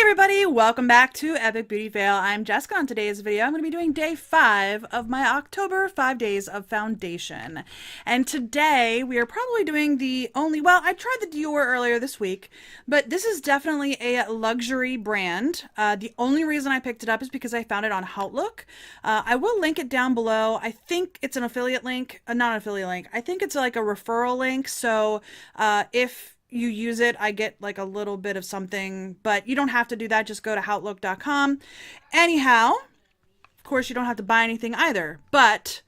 Everybody, welcome back to Epic Beauty Fail. I'm Jessica. On today's video, I'm going to be doing day 5 of my October 5 days of foundation. And today, we are probably doing the only, well, I tried the Dior earlier this week, but this is definitely a luxury brand. The only reason I picked it up is because I found it on Outlook. I will link it down below. I think it's an affiliate link, not an affiliate link. I think it's like a referral link. So if you use it, I get like a little bit of something, but you don't have to do that. Just go to outlook.com. Anyhow, of course, you don't have to buy anything either, but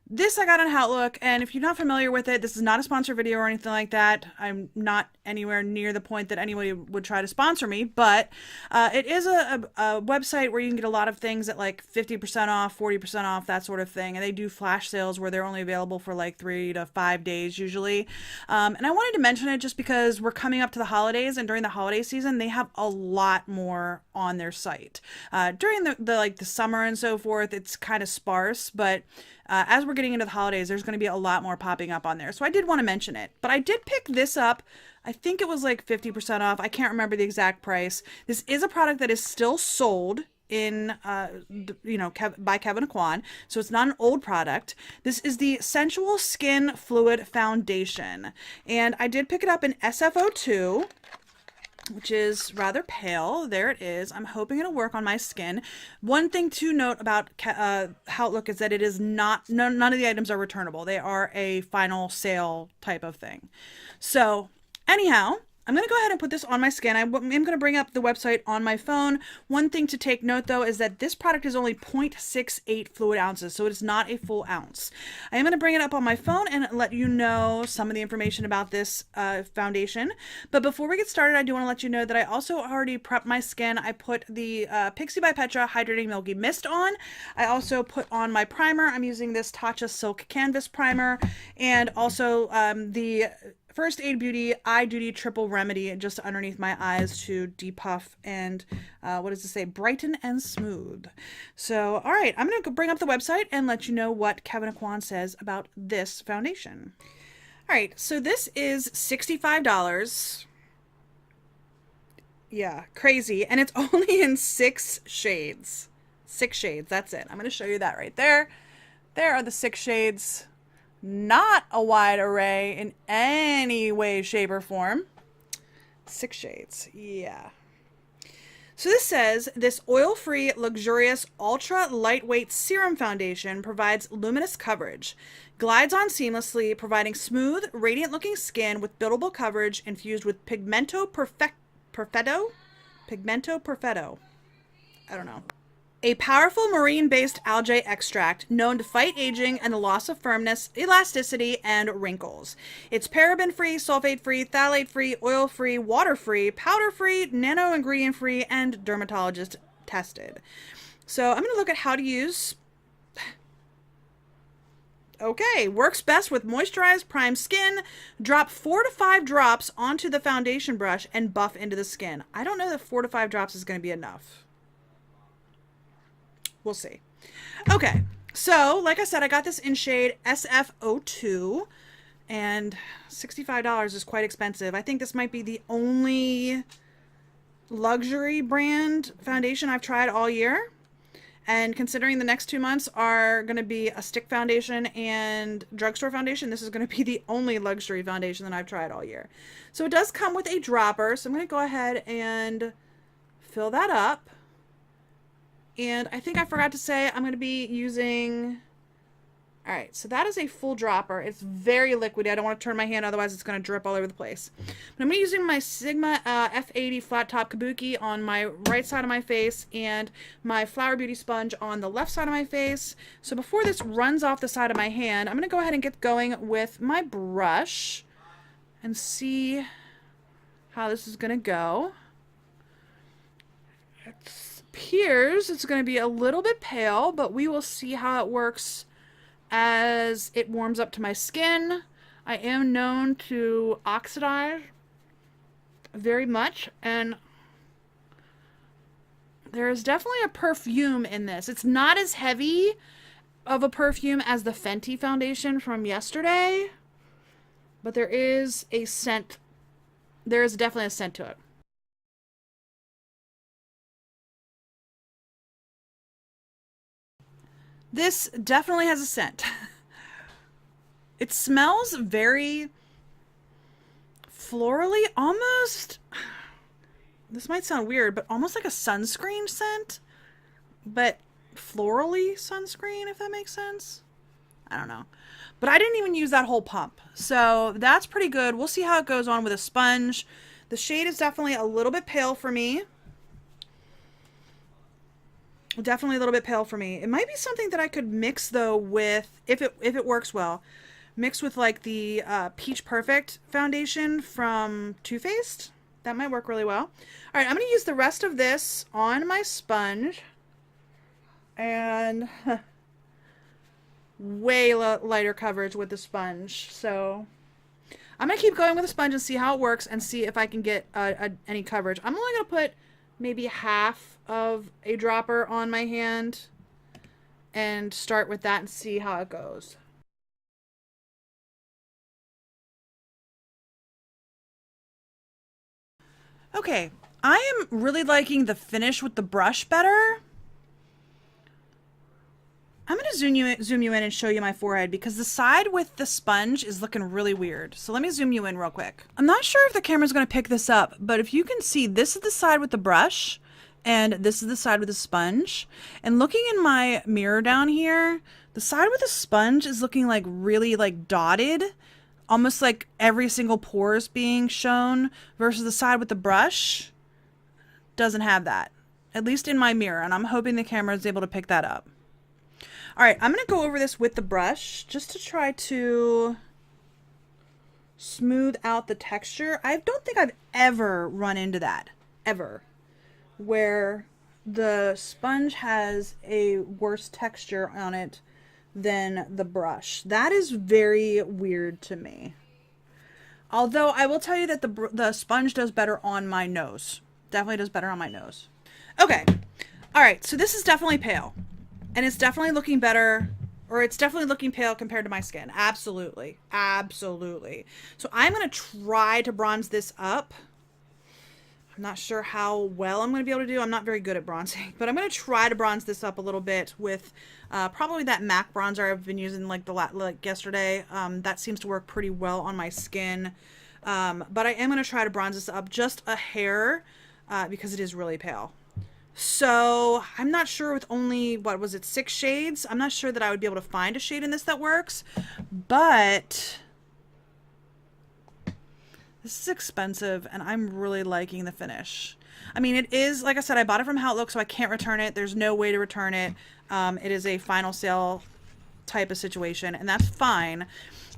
this I got on Outlook, and if you're not familiar with it, this is not a sponsor video or anything like that. I'm not anywhere near the point that anybody would try to sponsor me, but it is a website where you can get a lot of things at like 50% off, 40% off, that sort of thing, and they do flash sales where they're only available for like 3 to 5 days usually. And I wanted to mention it just because we're coming up to the holidays, and during the holiday season, they have a lot more on their site. During the summer and so forth, it's kind of sparse, but as we're getting into the holidays, there's going to be a lot more popping up on there. So I did want to mention it. But I did pick this up. I think it was like 50% off. I can't remember the exact price. This is a product that is still sold in, by Kevyn Aucoin. So it's not an old product. This is the Sensual Skin Fluid Foundation. And I did pick it up in SFO2, which is rather pale. There it is. I'm hoping it'll work on my skin. One thing to note about Outlook is that it is not, none of the items are returnable. They are a final sale type of thing. So anyhow, I'm going to go ahead and put this on my skin. I'm going to bring up the website on my phone. One thing to take note, though, is that this product is only 0.68 fluid ounces, so it is not a full ounce. I am going to bring it up on my phone and let you know some of the information about this foundation. But before we get started, I do want to let you know that I also already prepped my skin. I put the Pixie by Petra Hydrating Milky Mist on. I also put on my primer. I'm using this Tatcha Silk Canvas Primer, and also the First Aid Beauty Eye Duty Triple Remedy just underneath my eyes to depuff and, what does it say? Brighten and smooth. So, all right, I'm going to bring up the website and let you know what Kevyn Aucoin says about this foundation. All right, so this is $65. Yeah, crazy. And it's only in 6 shades. 6 shades, that's it. I'm going to show you that right there. There are the 6 shades. Not a wide array in any way, shape, or form. 6 shades, yeah. So this says, this oil-free, luxurious, ultra-lightweight serum foundation provides luminous coverage, glides on seamlessly, providing smooth, radiant-looking skin with buildable coverage infused with Pigmento Perfetto? Pigmento Perfetto. I don't know. A powerful marine-based algae extract known to fight aging and the loss of firmness, elasticity, and wrinkles. It's paraben-free, sulfate-free, phthalate-free, oil-free, water-free, powder-free, nano-ingredient-free, and dermatologist tested. So I'm going to look at how to use. Okay, works best with moisturized, primed skin. Drop 4 to 5 drops onto the foundation brush and buff into the skin. I don't know that 4 to 5 drops is going to be enough. We'll see. Okay, so like I said, I got this in shade SFO2, and $65 is quite expensive. I think this might be the only luxury brand foundation I've tried all year. And considering the next 2 months are going to be a stick foundation and drugstore foundation, this is going to be the only luxury foundation that I've tried all year. So it does come with a dropper, so I'm going to go ahead and fill that up. And I think I forgot to say I'm going to be using, all right, so that is a full dropper. It's very liquidy. I don't want to turn my hand, otherwise it's going to drip all over the place. But I'm going to be using my Sigma F80 Flat Top Kabuki on my right side of my face and my Flower Beauty sponge on the left side of my face. So before this runs off the side of my hand, I'm going to go ahead and get going with my brush and see how this is going to go. Appears it's going to be a little bit pale, but we will see how it works as it warms up to my skin. I am known to oxidize very much, and there is definitely a perfume in this. It's not as heavy of a perfume as the Fenty foundation from yesterday, but there is a scent. There is definitely a scent to it. This definitely has a scent. It smells very florally, almost, this might sound weird, but almost like a sunscreen scent, but florally sunscreen, if that makes sense. I don't know. But I didn't even use that whole pump. So that's pretty good. We'll see how it goes on with a sponge. The shade is definitely a little bit pale for me. Definitely a little bit pale for me. It might be something that I could mix though with, if it works well, mix with like the Peach Perfect foundation from Too Faced. That might work really well. All right, I'm going to use the rest of this on my sponge. And way lighter coverage with the sponge. So I'm going to keep going with the sponge and see how it works and see if I can get any coverage. I'm only going to put maybe half of a dropper on my hand and start with that and see how it goes. Okay, I am really liking the finish with the brush better. I'm going to zoom you in and show you my forehead because the side with the sponge is looking really weird. So let me zoom you in real quick. I'm not sure if the camera's going to pick this up, but if you can see, this is the side with the brush and this is the side with the sponge. And looking in my mirror down here, the side with the sponge is looking like really like dotted, almost like every single pore is being shown, versus the side with the brush doesn't have that, at least in my mirror. And I'm hoping the camera is able to pick that up. All right, I'm going to go over this with the brush just to try to smooth out the texture. I don't think I've ever run into that, ever, where the sponge has a worse texture on it than the brush. That is very weird to me. Although I will tell you that the sponge does better on my nose. Definitely does better on my nose. Okay, all right, so this is definitely pale. And it's definitely looking better, or it's definitely looking pale compared to my skin. Absolutely. Absolutely. So I'm going to try to bronze this up. I'm not sure how well I'm going to be able to do. I'm not very good at bronzing, but I'm going to try to bronze this up a little bit with probably that MAC bronzer I've been using like yesterday. That seems to work pretty well on my skin. But I am going to try to bronze this up just a hair because it is really pale. So I'm not sure with only, what was it, 6 shades? I'm not sure that I would be able to find a shade in this that works, but this is expensive and I'm really liking the finish. I mean, it is, like I said, I bought it from How It Looks, so I can't return it. There's no way to return it. It is a final sale type of situation, and that's fine.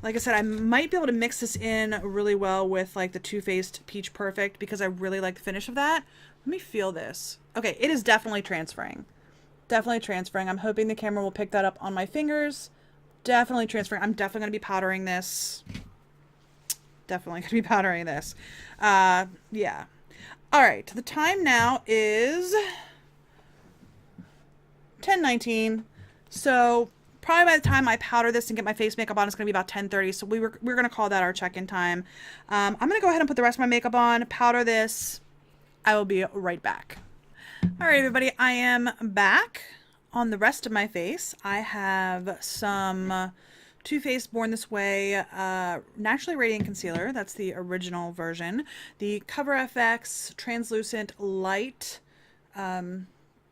Like I said, I might be able to mix this in really well with like the Too Faced Peach Perfect because I really like the finish of that. Let me feel this. Okay, it is definitely transferring. Definitely transferring. I'm hoping the camera will pick that up on my fingers. Definitely transferring. I'm definitely going to be powdering this. Definitely going to be powdering this. Yeah. All right, the time now is 10:19. So probably by the time I powder this and get my face makeup on, it's going to be about 10:30. So we're going to call that our check-in time. I'm going to go ahead and put the rest of my makeup on, powder this. I will be right back. All right, everybody, I am back on the rest of my face. I have some Too Faced Born This Way Naturally Radiant Concealer. That's the original version. The Cover FX Translucent Light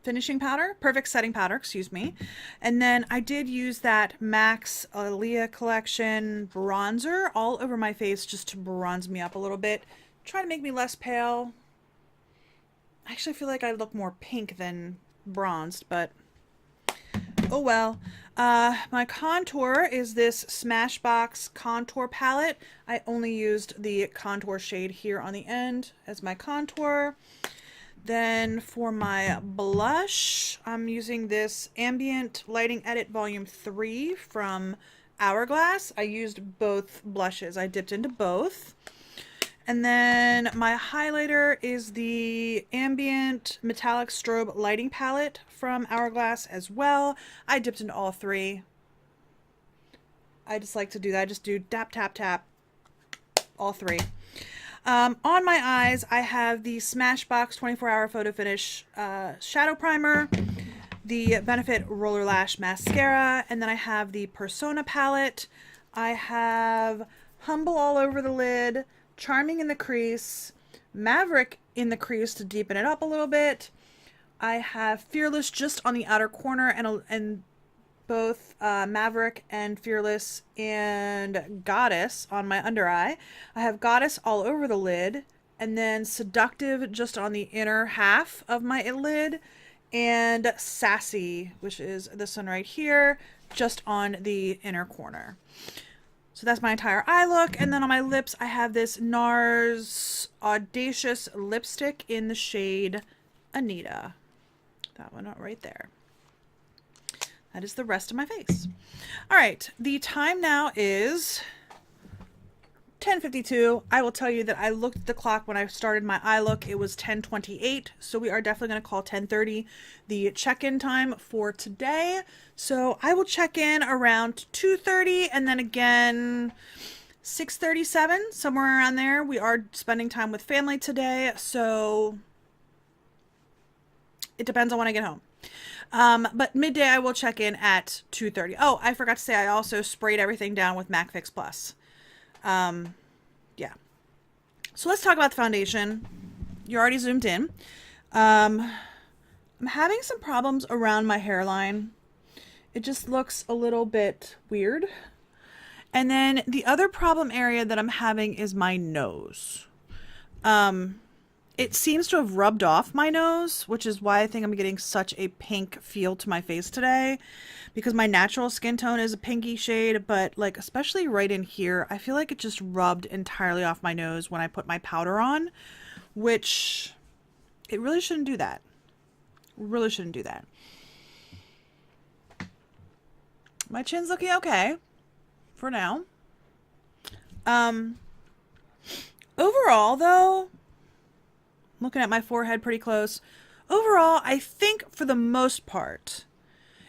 finishing powder, perfect setting powder, excuse me. And then I did use that MAC's Aaliyah collection bronzer all over my face just to bronze me up a little bit. Try to make me less pale. I actually feel like I look more pink than bronzed, but oh well. My contour is this Smashbox contour palette. I only used the contour shade here on the end as my contour. Then for my blush, I'm using this Ambient Lighting Edit Volume 3 from Hourglass. I used both blushes. I dipped into both. And then my highlighter is the Ambient Metallic Strobe Lighting Palette from Hourglass as well. I dipped into all 3. I just like to do that. I just do tap, tap, tap, all 3. On my eyes, I have the Smashbox 24-Hour Photo Finish Shadow Primer. the Benefit Roller Lash Mascara, and then I have the Persona palette. I have Humble all over the lid, Charming in the crease, Maverick in the crease to deepen it up a little bit. I have Fearless just on the outer corner, and both Maverick and Fearless and Goddess on my under eye. I have Goddess all over the lid, and then Seductive just on the inner half of my lid, and Sassy, which is this one right here, just on the inner corner. So that's my entire eye look. And then on my lips, I have this NARS Audacious lipstick in the shade Anita. That one right there. That is the rest of my face. All right, the time now is 10:52. I will tell you that I looked at the clock when I started my eye look. It was 10:28, so we are definitely going to call 10:30 the check-in time for today. So I will check in around 2:30, and then again 6:37, somewhere around there. We are spending time with family today, so it depends on when I get home. But midday I will check in at 2:30. Oh, I forgot to say I also sprayed everything down with MAC Fix Plus. Yeah. So let's talk about the foundation. You're already zoomed in. I'm having some problems around my hairline. It just looks a little bit weird. And then the other problem area that I'm having is my nose. It seems to have rubbed off my nose, which is why I think I'm getting such a pink feel to my face today, because my natural skin tone is a pinky shade, but like especially right in here, I feel like it just rubbed entirely off my nose when I put my powder on, which it really shouldn't do that. Really shouldn't do that. My chin's looking okay for now. Overall though, looking at my forehead pretty close. Overall, I think for the most part,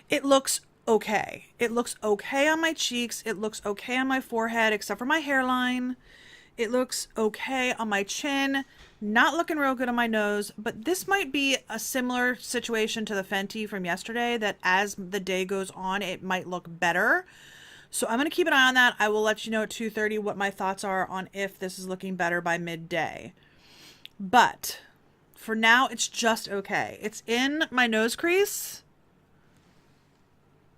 it looks okay. It looks okay on my cheeks. It looks okay on my forehead, except for my hairline. It looks okay on my chin. Not looking real good on my nose, but this might be a similar situation to the Fenty from yesterday, that as the day goes on, it might look better. So I'm going to keep an eye on that. I will let you know at 2:30 what my thoughts are on if this is looking better by midday. But for now, it's just okay. It's in my nose crease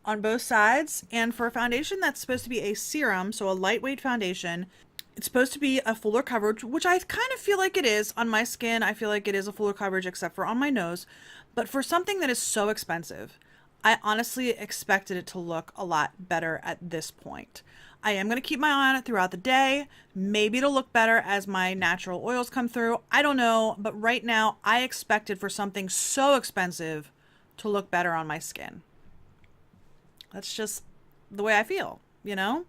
on both sides. And for a foundation that's supposed to be a serum, so a lightweight foundation, it's supposed to be a fuller coverage, which I kind of feel like it is on my skin. I feel like it is a fuller coverage except for on my nose. But for something that is so expensive, I honestly expected it to look a lot better at this point. I am going to keep my eye on it throughout the day. Maybe it'll look better as my natural oils come through. I don't know, but right now I expected for something so expensive to look better on my skin. That's just the way I feel, you know?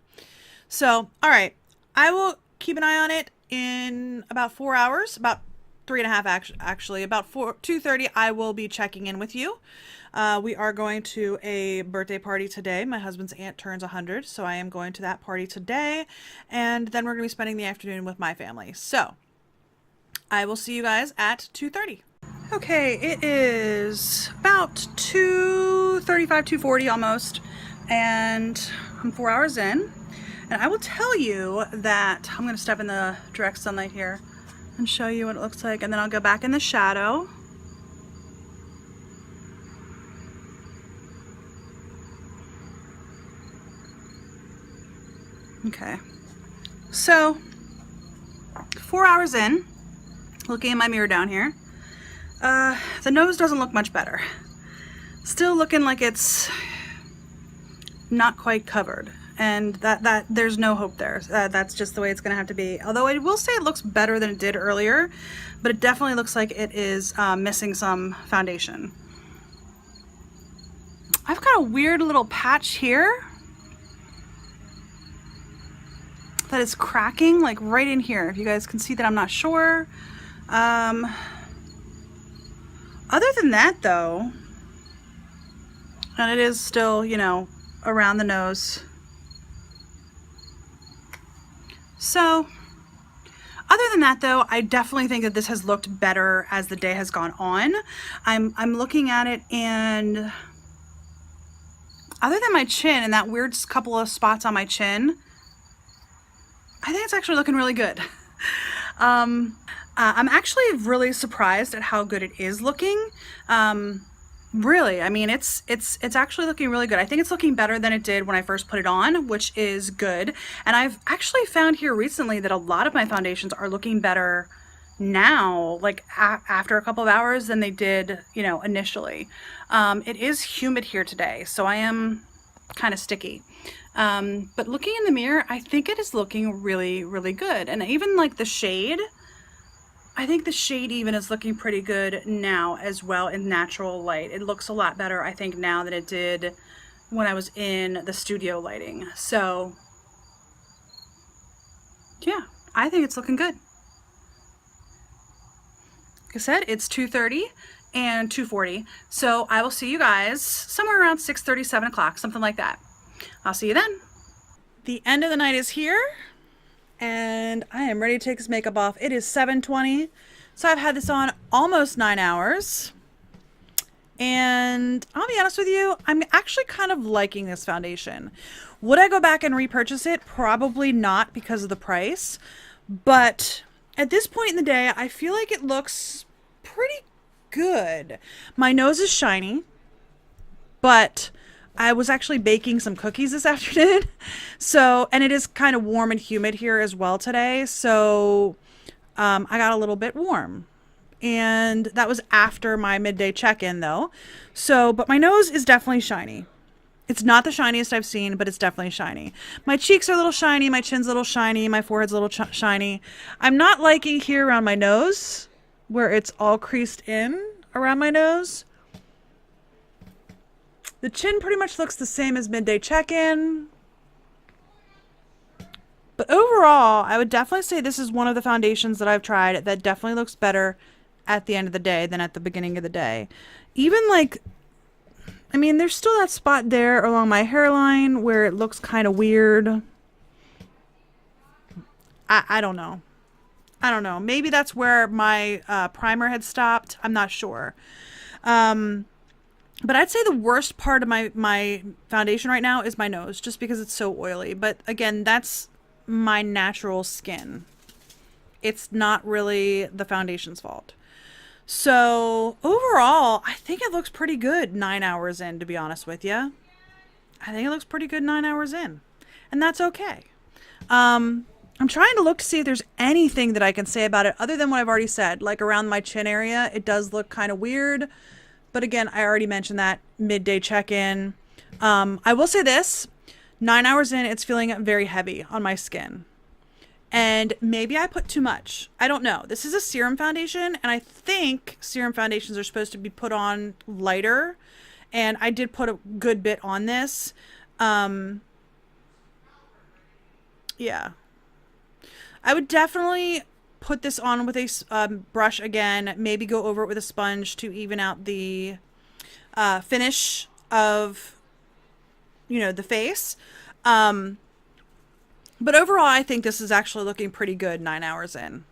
So, all right. I will keep an eye on it in about 4 hours, about 3.5 actually. About 2:30 I will be checking in with you. We are going to a birthday party today. My husband's aunt turns 100, so I am going to that party today, and then we're going to be spending the afternoon with my family. So I will see you guys at 2:30. Okay, it is about 2:35, 2:40 almost, and I'm 4 hours in. And I will tell you that I'm going to step in the direct sunlight here and show you what it looks like, and then I'll go back in the shadow. Okay, so 4 hours in, looking in my mirror down here, the nose doesn't look much better. Still looking like it's not quite covered, and that there's no hope there. That's just the way it's gonna have to be. Although I will say it looks better than it did earlier, but it definitely looks like it is missing some foundation. I've got a weird little patch here that is cracking, like right in here. If you guys can see that, I'm not sure. Other than that though, and it is still, you know, around the nose. So other than that though, I definitely think that this has looked better as the day has gone on. I'm looking at it, and other than my chin and that weird couple of spots on my chin, I think it's actually looking really good. I'm actually really surprised at how good it is looking. Really, I mean, it's actually looking really good. I think it's looking better than it did when I first put it on, which is good. And I've actually found here recently that a lot of my foundations are looking better now, like after a couple of hours than they did, you know, initially. It is humid here today, so I am kind of sticky. But looking in the mirror, I think it is looking really, really good. And even like the shade, I think the shade even is looking pretty good now as well in natural light. It looks a lot better, I think, now than it did when I was in the studio lighting. So yeah, I think it's looking good. Like I said, it's 2:30 and 2:40. So I will see you guys somewhere around 6:30, 7 o'clock, something like that. I'll see you then. The end of the night is here, and I am ready to take this makeup off. It is 7:20, so I've had this on almost 9 hours. And I'll be honest with you, I'm actually kind of liking this foundation. Would I go back and repurchase it? Probably not because of the price. But at this point in the day, I feel like it looks pretty good. My nose is shiny, but I was actually baking some cookies this afternoon. So, and it is kind of warm and humid here as well today. So I got a little bit warm. And that was after my midday check-in though. So, but my nose is definitely shiny. It's not the shiniest I've seen, but it's definitely shiny. My cheeks are a little shiny. My chin's a little shiny. My forehead's a little shiny. I'm not liking here around my nose where it's all creased in around my nose. The chin pretty much looks the same as midday check-in. But overall, I would definitely say this is one of the foundations that I've tried that definitely looks better at the end of the day than at the beginning of the day. Even like, I mean, there's still that spot there along my hairline where it looks kind of weird. I don't know. I don't know. Maybe that's where my primer had stopped. I'm not sure. But I'd say the worst part of my foundation right now is my nose, just because it's so oily. But again, that's my natural skin. It's not really the foundation's fault. So overall, I think it looks pretty good 9 hours in, to be honest with you. I think it looks pretty good 9 hours in, and that's okay. I'm trying to look to see if there's anything that I can say about it other than what I've already said. Like around my chin area, it does look kind of weird. But again, I already mentioned that midday check-in. I will say this, 9 hours in, it's feeling very heavy on my skin. And maybe I put too much. I don't know. This is a serum foundation, and I think serum foundations are supposed to be put on lighter. And I did put a good bit on this. Yeah. I would definitely put this on with a brush again. Maybe go over it with a sponge to even out the finish of, you know, the face. But overall, I think this is actually looking pretty good 9 hours in.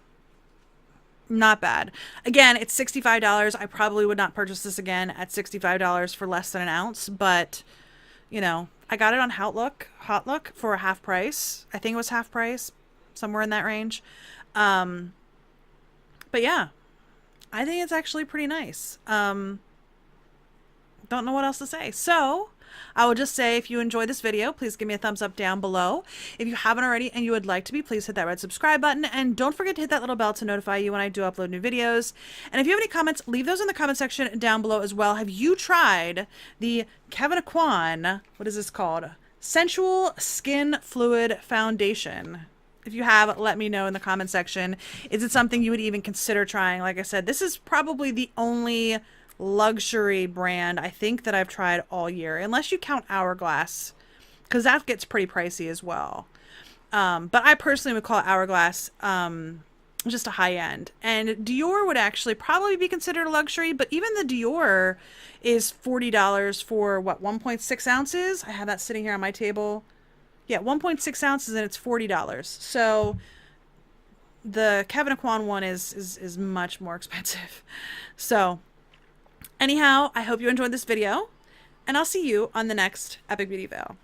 Not bad. Again, it's $65. I probably would not purchase this again at $65 for less than an ounce. But, you know, I got it on Hotlook for half price. I think it was half price, somewhere in that range. But yeah, I think it's actually pretty nice. Don't know what else to say. So I will just say, if you enjoyed this video, please give me a thumbs up down below. If you haven't already and you would like to be, please hit that red subscribe button. And don't forget to hit that little bell to notify you when I do upload new videos. And if you have any comments, leave those in the comment section down below as well. Have you tried the Kevyn Aucoin, what is this called? Sensual Skin Fluid Foundation. If you have, let me know in the comment section. Is it something you would even consider trying? Like I said, this is probably the only luxury brand I think that I've tried all year, unless you count Hourglass, because that gets pretty pricey as well. But I personally would call Hourglass just a high end. And Dior would actually probably be considered a luxury, but even the Dior is $40 for what, 1.6 ounces? I have that sitting here on my table. Yeah, 1.6 ounces, and it's $40. So the Kevyn Aucoin one is much more expensive. So anyhow, I hope you enjoyed this video. and I'll see you on the next Epic Beauty Veil.